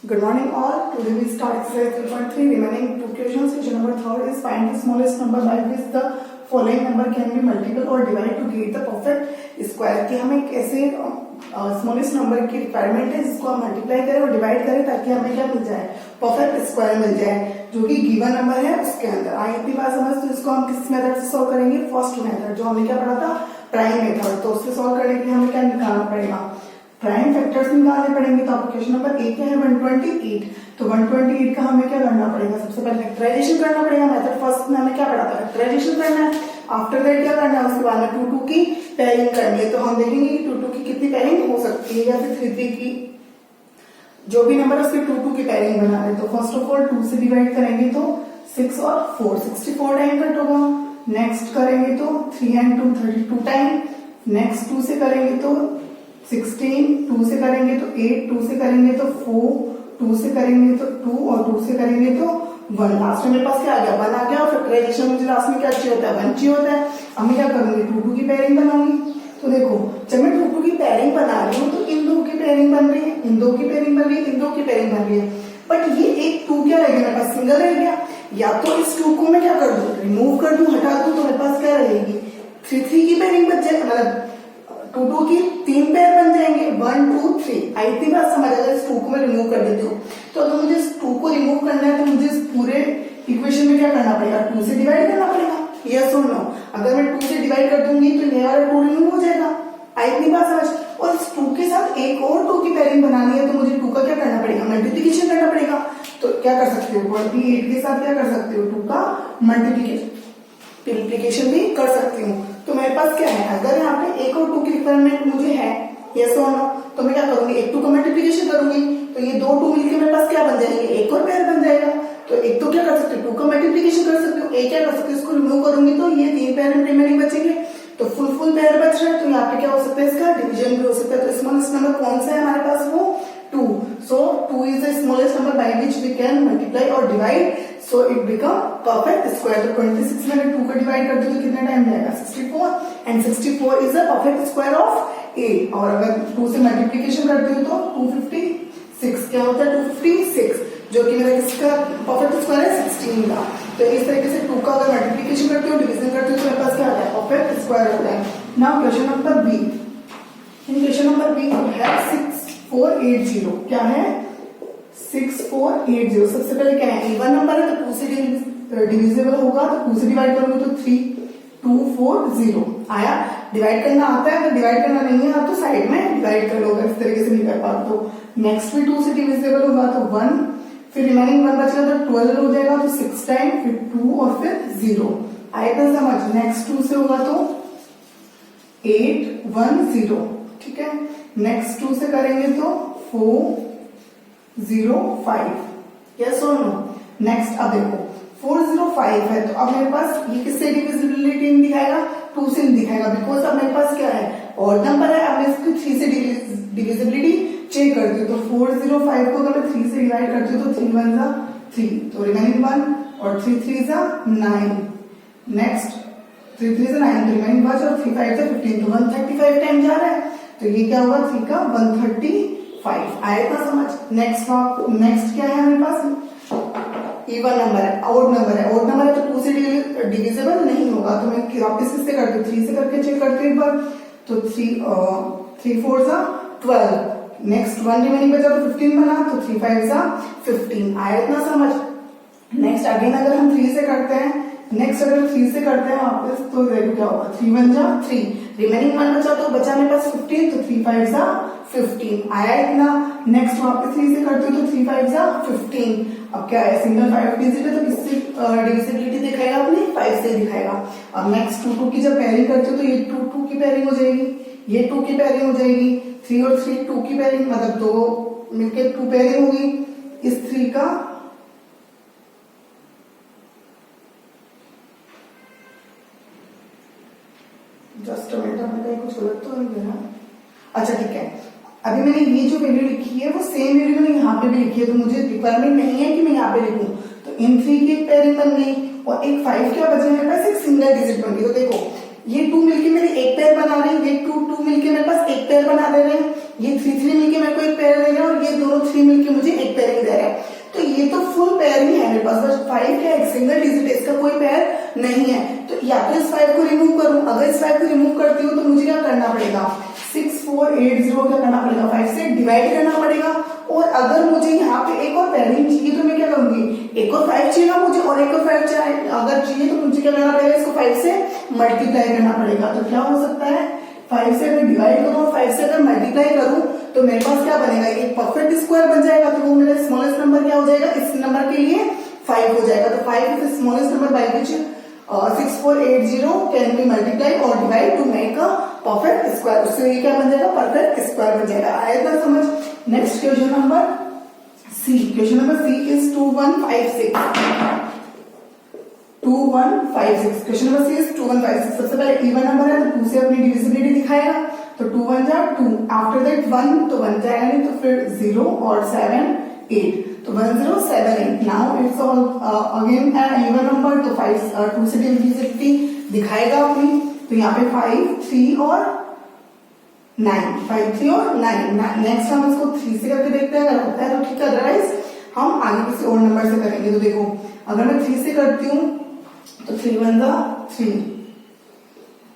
Good morning all. Today we start exercise 3.3. Remaining two questions. Question number 3 is find the smallest number by which the following number can be multiple or divided to get the perfect square. कि हमें कैसे smallest number की requirement है जिसको हम multiply करें और divide करें ताकि हमें क्या मिल जाए, परफेक्ट स्क्वायर मिल जाए जो कि गिवन नंबर है उसके अंदर। आई इतनी बात समझ। तो इसको हम किस मेथड से सॉल्व करेंगे? फर्स्ट मेथड जो हमने क्या पढ़ा था, प्राइम मेथड। तो उससे सॉल्व करने के लिए हमें क्या निकालना पड़ेगा? प्राइम फैक्टर्स निकालने पड़ेंगे। तो आपको क्वेश्चन नंबर 1 क्या है? 128। तो 128 का हमें क्या करना पड़ेगा? सबसे पहले फैक्टराइजेशन करना पड़ेगा। मेथड फर्स्ट में हमें क्या पढ़ा था? फैक्टराइजेशन करना है। आफ्टर दैट क्या करना है? उसके बाद में 2 2 की पेयरिंग करनी है। तो हम देखेंगे कि 2 2 की कितनी पेयरिंग हो सकती है या फिर 3 3 की, जो भी नंबर है उसके 2 2 की पेयरिंग बना रहे। तो फर्स्ट ऑफ ऑल 2 से डिवाइड करेंगे तो 6 और 4 64 टाइम कट होगा। नेक्स्ट करेंगे तो 3 and 2 32 टाइम। नेक्स्ट 2 से करेंगे तो 16, 2 से करेंगे तो 8, 2 से करेंगे तो 4, 2 से करेंगे तो 2 और 2 से करेंगे तो 1। लास्ट में मेरे पास क्या आ गया? 1 आ गया। और फैक्टराइजेशन मुझे लास्ट में क्या चाहिए होता है? 1 चाहिए होता है। अब मैं क्या करूंगी? 2 2 की पेयरिंग बनाऊंगी। तो देखो जब मैं 2 2 की पेयरिंग बना रही हूँ तो इन दो की पेयरिंग बन रही है, इन दो की पेयरिंग बन रही है, इन दो की पेयरिंग बन रही है। बट ये एक 2 क्या रह गया? मेरे पास सिंगल रह गया। या तो इस 2 को मैं क्या कर दूं? रिमूव कर दूं, हटा दूं। तो मेरे पास क्या रहेगी? 3 3 की पेयरिंग बच जाए, मतलब 2 2 की 3 पेयर बन जाएंगे। 1 2 3। आई थी बात समझ। अगर इस 2 को मैं रिमूव कर देती हूँ तो अगर मुझे इस 2 को रिमूव करना है तो मुझे इस पूरे इक्वेशन में क्या करना पड़ेगा? 2 से डिवाइड करना पड़ेगा। यस और नो? अगर मैं 2 से डिवाइड कर दूंगी तो ये वाला 2 रिमूव हो जाएगा। आई इतनी बात समझ। और इस 2 के साथ एक और 2 की पेयरिंग बनानी है तो मुझे 2 का क्या करना पड़ेगा? मल्टीप्लीकेशन करना पड़ेगा। तो क्या कर सकते हो? 28 के साथ क्या कर सकते हो? 2 का मल्टीप्लीकेशन भी कर सकती हूँ। तो मेरे पास क्या है? अगर यहाँ पे 1 और 2 की रिक्वायरमेंट मुझे है, यस और नो, तो मैं क्या करूंगी? एक 2 का मल्टीप्लीकेशन करूंगी तो ये 2 2 मिलकर मेरे पास क्या बन जाएंगे? एक और पेयर बन जाएगा। तो एक तो क्या कर सकते हो? 2 का मल्टीप्लीकेशन कर सकते हो। एक क्या कर सकते हो? इसको रिमूव करूंगी तो ये 3 पेयर रिमेनिंग बचेंगे। तो फुल पेयर बच रहा है। तो यहाँ पे क्या हो सकता है? इसका डिवीजन भी हो सकता है। तो स्मॉलेस्ट नंबर कौन सा है हमारे पास? वो 2। So 2 is the smallest number by which we can multiply or divide. So it become perfect square. तो 26 में अगर 2 का डिवाइड करते तो कितना टाइम जाएगा? 64। and 64 is a perfect square of 8। और अगर 2 से मल्टीप्लीकेशन करते हो तो 256 क्या होता है? 256 जो कि मेरा किसका परफेक्ट स्क्वायर है? 16 का। तो इस तरीके से 2 का अगर मल्टीप्लीकेशन करते हो, डिवीजन करते हो तो मेरे पास क्या आता है? परफेक्ट स्क्वायर होता है। Now question number B. In question number B है 6480। क्या है? 6480। सबसे पहले क्या है? इवन नंबर है तो 2 से डिविजिबल होगा। तो 2 से डिवाइड करोगे तो 3240 आया। डिवाइड करना आता है, अगर डिवाइड करना नहीं है आप तो साइड में डिवाइड कर लो। अगर इस तरीके से नहीं कर पाते तो नेक्स्ट भी 2 से डिविजिबल होगा तो 1, फिर रिमेनिंग 1 बचेगा तो 12 हो जाएगा। तो 6 टाइम, फिर 2 और फिर 0 आएगा। समझ। नेक्स्ट 2 से होगा तो 810। ठीक है। नेक्स्ट 2 से करेंगे तो 405। यस और नो? नेक्स्ट अब देखो 405 है तो अब मेरे पास ये किससे डिविजिबिलिटी नहीं दिखाएगा? 2 से नहीं दिखाएगा। बिकॉज अब मेरे पास क्या है? ऑड नंबर है। अब मैं इसको 3 से डिविजिबिलिटी चेक करती हूँ। तो 405 को अगर मैं 3 से डिवाइड करती हूँ तो 3 1 जा 3, तो रिमेनिंग 1 और 3 3 जा 9। नेक्स्ट 3 3 जा 9, रिमेनिंग 5 और 3 5 जा 15। तो 135 टाइम जा रहा है। तो ये क्या होगा? 3 का 135 आएगा। समझ। नेक्स्ट क्या है हमारे पास? इवन नंबर है, ऑड नंबर है। ऑड नंबर है तो 2 से डिविजिबल नहीं होगा। तो मैं वापस किससे करती हूँ? 3 से करके चेक करती हूँ एक बार। तो 3 4 जा 12। नेक्स्ट 1 रिमेनिंग बचा तो 15 बना। तो 3 5 जा 15 आया। इतना समझ। नेक्स्ट अगेन अगर हम 3 से करते हैं, नेक्स्ट अगर 3 से करते हैं वापस तो देखो क्या होगा? 3 1 जा 3, रिमेनिंग 1 बचा तो बचा मेरे पास 15। तो 3 5 जा 15 आया इतना। नेक्स्ट वापस 3 से करते हो तो 3 5 जा 15। अब क्या है? सिंगल 5 डिजिट है तो किससे डिविजिबिलिटी दिखाएगा? अपनी 5 से दिखाएगा। अब नेक्स्ट 2 2 की जब पेयरिंग करते हो तो ये 2 2 की पेयरिंग हो जाएगी, ये 2 की पेयरिंग हो जाएगी। 3 और 3 2 की पेयरिंग, मतलब 2 मिलकर 2 पेयरिंग होगी। इस 3 का जस्ट कुछ गलत तो नहीं है? अच्छा ठीक है। अभी मैंने ये जो वैल्यू लिखी है वो सेम वैल्यू मैंने यहाँ पे भी लिखी है। तो मुझे रिक्वायरमेंट नहीं है कि मैं यहाँ पे लिखूं। तो इन 3 की पेयरिंग बन गई और एक 5 क्या बचा मेरे पास? एक सिंगल डिजिट बन गई। तो देखो ये 2 मिलके मेरे एक पेयर बना रहे हैं, ये 2 मिलके मेरे पास एक पेयर बना दे रहे हैं, ये 3 3 मिलके मेरे को एक पेयर दे रहे हैं और ये दोनों 3 मिलके मुझे एक पेयर पास बस 5 क्या एक सिंगल डिजिट है, इसका कोई पेयर नहीं है। तो या तो इस 5 को रिमूव करूं, अगर इस 5 को रिमूव करती हूँ तो मुझे क्या करना पड़ेगा, 6480 क्या करना पड़ेगा, 5 से डिवाइड करना पड़ेगा। और अगर मुझे यहाँ पे एक और पेयरिंग चाहिए तो मैं क्या करूंगी, एक और 5 चाहिए मुझे, और एक और 5 अगर चाहिए तो मुझे क्या करना पड़ेगा, इसको 5 से मल्टीप्लाई करना पड़ेगा। तो क्या हो सकता है, 5 से अगर डिवाइड करूं और 5 से अगर मल्टीप्लाई करूं तो मेरे पास क्या बनेगा, एक परफेक्ट स्क्वायर बन जाएगा। तो वो मेरा स्मॉलेस्ट नंबर क्या हो जाएगा, इस नंबर के लिए 5 हो जाएगा। तो 5 is the smallest number by which 6480 can be multiply और divide to make a perfect square. उससे ये क्या बन जाएगा, परफेक्ट स्क्वायर बन जाएगा। आया था समझ। Next question number C, question number C is 2156। 2156 question number C is 2156। सबसे पहले इवन नंबर है तो 2 से अपनी डिविजिबिलिटी दिखाएगा, तो 2 1 जा 2, आफ्टर दैट 1 तो 1 जाएगा नहीं, तो फिर 0 और 7 8, तो 1078। Now it's all again even number, तो 2 से डिविजिबिलिटी दिखाएगा अपनी, तो यहाँ पे 5 3 और 9, 5 3 और 9। नेक्स्ट हम इसको 3 से करके देखते हैं, अगर होता है तो ठीक है, अदरवाइज हम आगे किसी और नंबर से करेंगे। तो देखो अगर मैं 3 से करती हूँ तो 3 1 जा 3,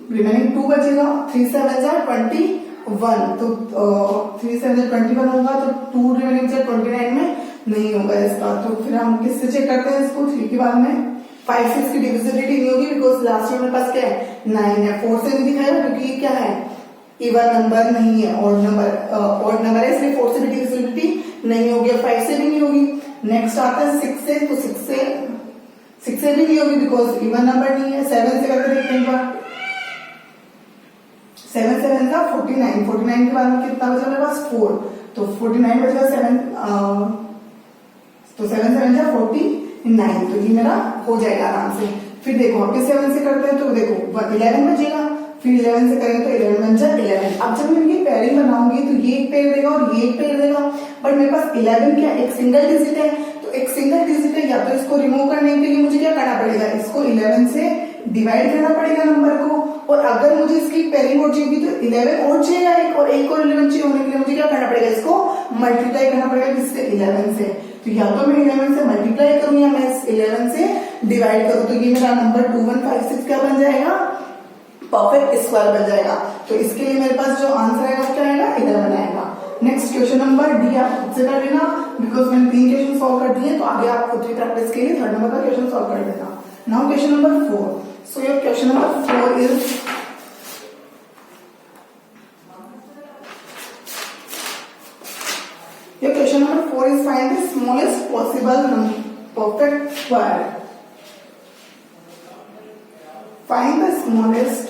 रिमेनिंग 2 बचेगा, 3 7 जा 21, तो 3 7 जा 21 होगा, तो 2 रिमेनिंग जा 29 में नहीं होगा इसका। तो फिर हम किससे चेक करते हैं इसको, 3 के बाद में 5 6 की डिविजिबिलिटी नहीं होगी, बिकॉज लास्ट में मेरे पास क्या है 9 है। 4 से नहीं दिखाएगा क्योंकि ये क्या है, इवन नंबर नहीं है, ऑड नंबर है, इसलिए 4 से भी डिविजिबिलिटी नहीं होगी, 5 से भी नहीं होगी। नेक्स्ट आता है 6 से, तो 6 से भी नहीं होगी बिकॉज इवन नंबर नहीं है। 7 से करके देखते हैं, 7 7 का 49, 49 के बाद में कितना बचा मेरे पास 4, तो 49 बचा 7, तो 7 7 जा 49, तो ये मेरा हो जाएगा आराम से। फिर देखो आपके 7 से करते हैं तो देखो 11 बचेगा, फिर 11 से करेंगे तो 11 बन जाए 11। अब जब मैं इनकी पेयरिंग बनाऊंगी तो ये एक पेयर देगा और ये एक पेयर देगा, बट मेरे पास 11 क्या एक सिंगल डिजिट है, तो एक सिंगल डिजिट है, या तो इसको रिमूव करने के लिए मुझे क्या करना पड़ेगा, इसको 11 से डिवाइड करना पड़ेगा नंबर को, और अगर मुझे इसकी पेयरिंग और चाहिए तो 11 और चाहिए एक, और एक और 11 चाहिए होने के लिए मुझे क्या करना पड़ेगा, इसको मल्टीप्लाई करना पड़ेगा किससे, 11 से। तो या तो मैं 11 से मल्टीप्लाई करूं या मैं 11 से डिवाइड करूं, तो ये मेरा नंबर 2156 क्या बन जाएगा, परफेक्ट स्क्वायर बन जाएगा। तो इसके लिए मेरे पास जो आंसर आएगा वो क्या आएगा, 11 आएगा। नेक्स्ट क्वेश्चन नंबर डी आप खुद से कर लेना, बिकॉज मैंने 3 क्वेश्चन सॉल्व कर दिए, तो आगे आप खुद की प्रैक्टिस के लिए 3rd नंबर का क्वेश्चन सॉल्व कर लेना। Now question number 4। So your question number 4 is your question number 4 is find the smallest possible perfect square. Find the smallest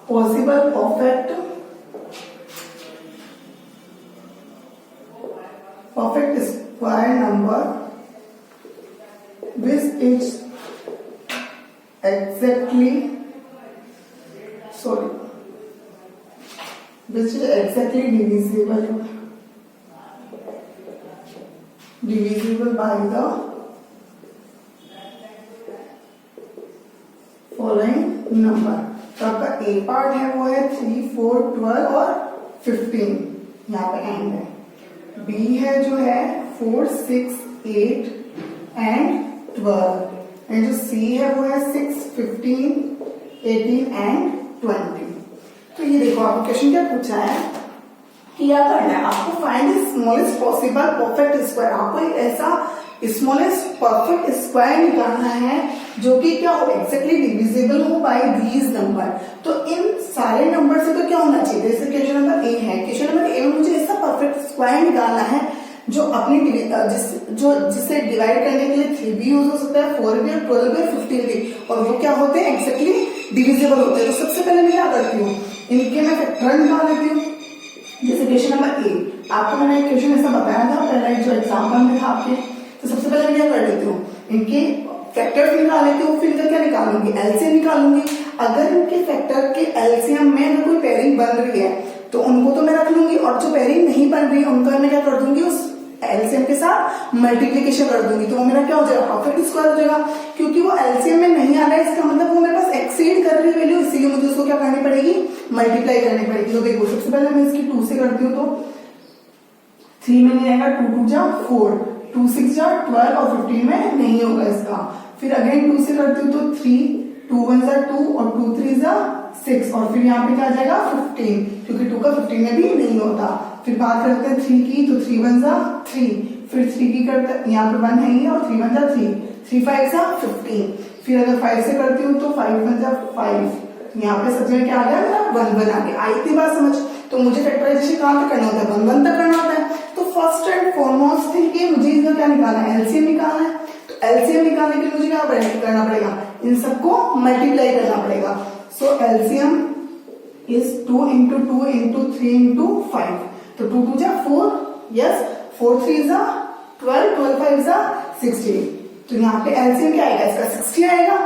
possible perfect square number which is exactly divisible by the following number। तो आपका ए part है वो है 3 4 12 और 15, यहाँ पे and है। B है जो है 4 6 8 एंड 12, एंड जो सी है वो है 6 15 18 एंड 20। तो ये देखो आपको क्वेश्चन क्या पूछा है, क्या करना है आपको, find the smallest possible perfect square. आपको एक ऐसा स्मॉलेस्ट परफेक्ट स्क्वायर निकालना है जो कि क्या हो, एक्जेक्टली डिविजिबल हो बाय दीज नंबर। तो इन सारे नंबर से तो क्या होना चाहिए, जैसे क्वेश्चन नंबर ए है, क्वेश्चन नंबर ए में मुझे ऐसा परफेक्ट स्क्वायर निकालना है जो अपनी जिससे डिवाइड करने के लिए 3 भी यूज हो सकता है, 4 भी, 12 भी, 15 भी, और वो क्या होते हैं, एक्जेक्टली डिविजिबल होते हैं। तो सबसे पहले मैं क्या करती हूँ, इनके मैं फैक्टर निकाल लेती हूँ। जैसे क्वेश्चन नंबर ए, आपको मैंने एक क्वेश्चन ऐसा बताया था पहले जो एग्जाम्पल में था आपके, तो सबसे पहले मैं क्या कर लेती हूँ, इनके फैक्टर्स निकाल लेती हूँ, फिर इनका क्या निकालूंगी, एलसीएम निकालूंगी। अगर इनके फैक्टर के एलसीएम में अगर कोई पेयरिंग बन रही है तो उनको तो मैं रख लूंगी, और जो पेयरिंग नहीं बन रही है उनका मैं क्या कर दूंगी, उस एलसीएम के साथ मल्टीप्लीकेशन कर दूंगी, तो वो मेरा क्या हो जाएगा, परफेक्ट स्क्वायर हो जाएगा। क्योंकि वो एलसीएम में नहीं आ रहा है, इसका मतलब वो मेरे पास एक्सीड कर रही है वैल्यू, इसीलिए मुझे उसको क्या करनी पड़ेगी, मल्टीप्लाई करनी पड़ेगी। तो देखो सबसे पहले मैं इसकी 2 से करती हूँ, तो 3 में नहीं आएगा, 2 2 जा 4, 2 6 जा 12 और 15 में नहीं होगा इसका। फिर अगेन 2 से करती हूँ तो 3, 2 1 जा 2 और 2 3 जा 6 और फिर यहाँ पे क्या आ जाएगा 15, क्योंकि 2 का 15 में भी नहीं होता। फिर बात करते हैं 3 की, तो 3 1 जा 3, फिर 3 की करते हैं, यहाँ पे 1 है ही और 3 1 जा 3, 3 5 जा 15। फिर अगर 5 से करती हूँ तो 5 1 जा 5, यहाँ पे सब जगह क्या आ गया मेरा 1 1 आ गया। आई थी बात समझ। तो मुझे फैक्टराइजेशन कहाँ तक करना होता है, 1 1 तक करना होता है। तो फर्स्ट एंड फॉरमोस्ट थिंग कि मुझे इसका क्या निकालना है, एलसीएम निकालना है। तो एलसीएम निकालने के लिए मुझे क्या करना पड़ेगा, इन सबको मल्टीप्लाई करना पड़ेगा। So LCM is 2 into 2 into 3 into 5, तो 2 2 जा 4, यस, 4 3 जा 12, 12 5 जा 16। तो यहाँ पे एलसीएम क्या आएगा इसका 60 आएगा,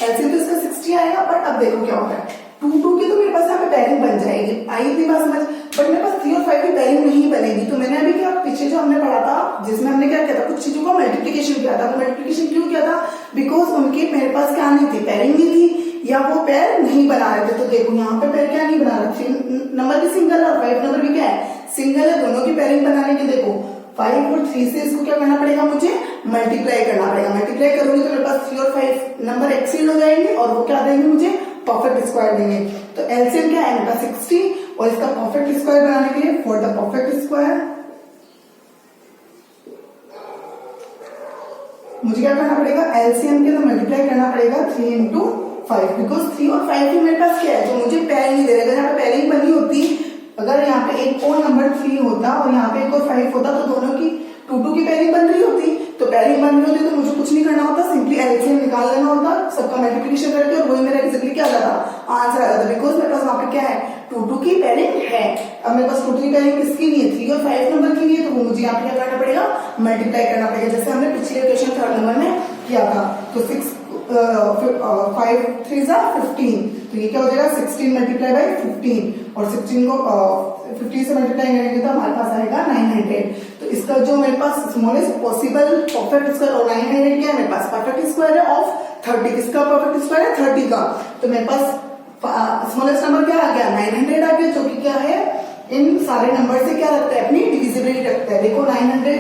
एलसीएम तो इसका 60 आएगा। बट अब देखो क्या होता है, 2 2 की तो मेरे पास यहाँ पे पेयरिंग बन जाएगी, आई थी बात समझ। बट मेरे पास 3 और 5 की पेयरिंग नहीं बनेगी। तो मैंने अभी क्या पीछे जो हमने पढ़ा था, जिसमें हमने क्या किया था, कुछ चीजों का मल्टीप्लीकेशन किया था। मल्टीप्लीकेशन क्यों किया था, बिकॉज उनके मेरे पास क्या नहीं थी, पेयरिंग नहीं थी, या वो पेयर नहीं बना रहे थे। तो देखो यहाँ पे पेयर क्या नहीं बना रहा, 3 नंबर भी सिंगल है और 5 नंबर भी क्या है सिंगल है। दोनों की पेयरिंग बनाने के देखो 5 और 3 से इसको क्या करना पड़ेगा, मुझे मल्टीप्लाई करना पड़ेगा। मल्टीप्लाई करूंगी तो मेरे पास 3 और 5 नंबर एक्सीड हो जाएंगे और वो क्या देंगे मुझे, परफेक्ट स्क्वायर देंगे। तो एलसीएम क्या है मेरे पास 60 और इसका परफेक्ट स्क्वायर बनाने के लिए फॉर द परफेक्ट स्क्वायर मुझे क्या करना पड़ेगा, एलसीएम के तो मल्टीप्लाई करना पड़ेगा 3 इंटू 5, बिकॉज 3 और 5 की मेरे पास क्या है, जो मुझे पेयर नहीं दे रहा। अगर यहाँ पे पेयरिंग बनी होती, अगर यहाँ पे एक और नंबर 3 होता और यहाँ पे एक और 5 होता, तो दोनों की 2 2 की पेयरिंग बन रही होती। तो पेयरिंग बन रही होती तो मुझे कुछ नहीं करना होता, सिंपली एलसीएम निकाल लेना होता, सबका मल्टीप्लिकेशन करके, और वही मेरा एग्जैक्टली क्या आ जाता, आंसर आ जाता। बिकॉज मेरे पास वहां पे क्या है, 2 2 की पेयरिंग है। अब मेरे पास 2 2 की पेयरिंग किसकी नहीं है, 3 और 5 नंबर की नहीं है, तो वो मुझे यहाँ पे क्या करना पड़ेगा, मल्टीप्लाई करना पड़ेगा, जैसे हमने पिछले क्वेश्चन 3rd नंबर में किया था। तो 5 3 जा 15, तो ये क्या हो जाएगा 16 मल्टीप्लाई बाई 15, और 16 को 50 से मल्टीप्लाई करेंगे तो हमारे पास आएगा 900। तो इसका जो मेरे पास स्मॉलेस्ट पॉसिबल परफेक्ट स्क्वायर, और 900 क्या है मेरे पास, परफेक्ट स्क्वायर है ऑफ 30। किसका परफेक्ट स्क्वायर है, 30 का। तो मेरे पास स्मॉलेस्ट नंबर क्या आ गया, 900 आ गया, जो कि क्या है, इन सारे नंबर से क्या रखता है, अपनी डिविजिबिलिटी रखता है। देखो 900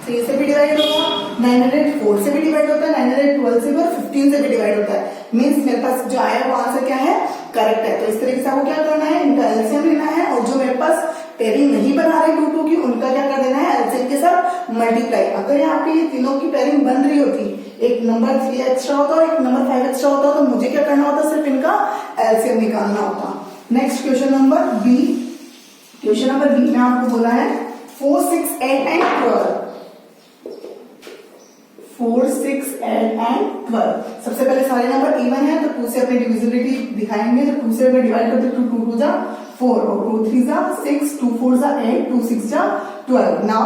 3 से भी डिवाइड होगा, 900 4 से भी डिवाइड होता है, 900 12 से भी और 15 से भी डिवाइड होता है। मीन्स मेरे पास जो आया वो आंसर क्या है, करेक्ट है। तो इस तरीके से आपको क्या करना है, इनका एलसीएम लेना है, और जो मेरे पास पेयरिंग नहीं बना रहे 2 2 की, उनका क्या कर देना है, एलसीएम के साथ मल्टीप्लाई। अगर यहाँ पे ये तीनों की पेयरिंग बन रही होती, एक नंबर 3 एक्स्ट्रा होता और एक नंबर 5 एक्स्ट्रा होता, तो मुझे क्या करना होता, सिर्फ इनका एलसीएम निकालना होता। Next question number B. Question number B में आपको बोला है 4 6 8 एंड 12। 4 6 8 एंड 12। सबसे पहले सारे नंबर इवन है, तो 2 से अपनी डिविजिबिलिटी दिखाएंगे। तो 2 से अगर डिवाइड करते तो 2 2 जा 4 और 2 3 जा 6, 2 4 जा 8, 2 6 जा 12। नाउ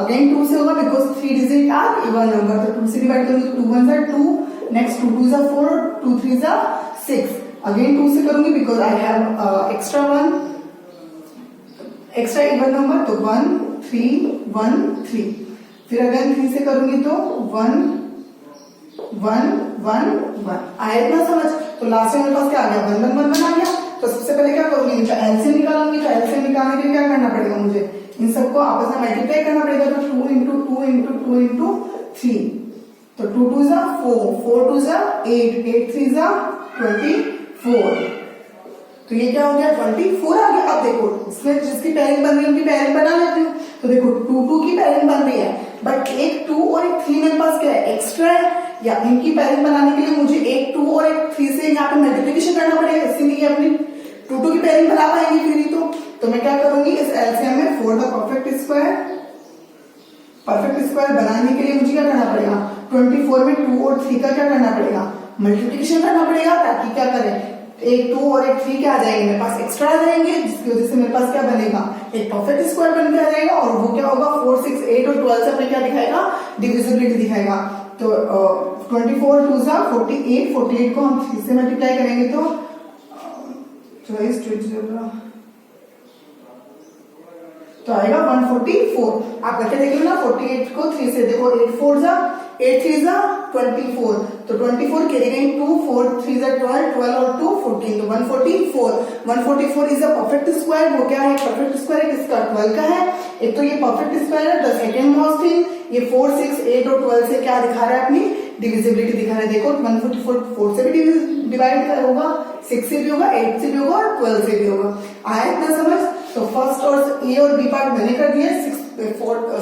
अगेन 2 से होगा, because 3 digit are even number. तो 2 से डिवाइड करूंगी तो 2 1 जा 2, नेक्स्ट 2 2 जा 4, 2 3 जा 6। अगेन 2 से करूंगी because I have extra even number, तो 1 3 1 3। फिर अगेन 3 से करूंगी तो 1 1 1 1। आया इतना समझ। तो लास्ट में मेरे पास क्या आ गया, 1 1 1 1 आ गया। तो सबसे पहले क्या करूंगी, इनका एलसीएम निकालूंगी। तो एलसीएम निकालने के लिए क्या करना पड़ेगा, मुझे इन सबको आपस में मल्टीप्लाई करना पड़ेगा। तो 2 इंटू 2 इंटू 2 इंटू 3, तो 2 2 जा 4, 4 2 जा 8, 8 3 जा 24। तो ये क्या हो गया, 24 आ गया। अब देखो इसमें जिसकी पेयरिंग बन रही है उनकी पेयरिंग बना लेती हूँ। तो देखो 2 2 की पेयरिंग बन रही है, बट एक 2 और एक 3 मेरे पास क्या है, एक्स्ट्रा है। या इनकी पेयरिंग बनाने के लिए मुझे एक 2 और एक 3 से यहाँ पे मल्टीप्लिकेशन करना पड़ेगा, इसीलिए अपनी 2 2 की पेयरिंग बना पाएंगे फिर ही। तो मैं क्या करूंगी, इस एलसीएम में फॉर द परफेक्ट स्क्वायर बनाने के लिए मुझे क्या करना पड़ेगा, 24 में 2 और 3 का क्या करना पड़ेगा, मल्टीप्लिकेशन करना पड़ेगा, ताकि क्या करें, एक 2 और एक 3 क्या आ जाएंगे मेरे पास, एक्स्ट्रा आ जाएंगे, जिसकी वजह से मेरे पास क्या बनेगा, एक परफेक्ट स्क्वायर बन के आ जाएगा। और वो क्या होगा, 4 6 8 और 12 से अपने क्या दिखाएगा, डिविजिबिलिटी दिखाएगा। तो 24 2 जा 48, 48 को हम 3 से मल्टीप्लाई करेंगे तो 24 तो आएगा 144। आप करके देख लो ना, 48 को 3 से, देखो 8 4 जा 8 3 जा 24, तो 24 कैरी गई 2, 4 3 जा 12, 12 और 2 14, तो 144, 144 इज अ परफेक्ट स्क्वायर। वो क्या है, परफेक्ट स्क्वायर है किसका, 12 का है। एक तो ये परफेक्ट स्क्वायर है, द सेकंड मोस्ट थिंग ये 4, 6, 8 और 12 से क्या दिखा रहा है, अपनी डिविजिबिलिटी दिखा रहा है। देखो 144 4 से भी डिवाइड होगा, 6 से भी होगा, 8 से भी होगा और 12 से भी होगा। आया इतना समझ। तो फर्स्ट और ए और बी पार्ट मैंने कर दिया,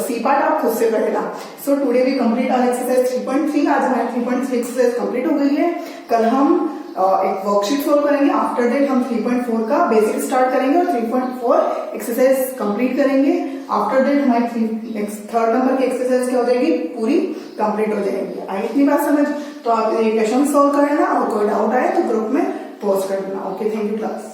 सी पार्ट आप खुद से कर लेना। So today we complete our exercise 3.3। आज हमारी 3.3 एक्सरसाइज कंप्लीट हो गई है। कल हम एक वर्कशीट सोल्व करेंगे। आफ्टर दैट हम 3.4 का बेसिक स्टार्ट करेंगे और 3.4 एक्सरसाइज कंप्लीट करेंगे। आफ्टर दैट हमारी थर्ड नंबर की एक्सरसाइज क्या हो जाएगी, पूरी कंप्लीट हो जाएगी। आई इतनी बात समझ। तो आप ये क्वेश्चन सोल्व कर लेना और कोई डाउट आए तो ग्रुप में पोस्ट कर देना। Okay, thank you class.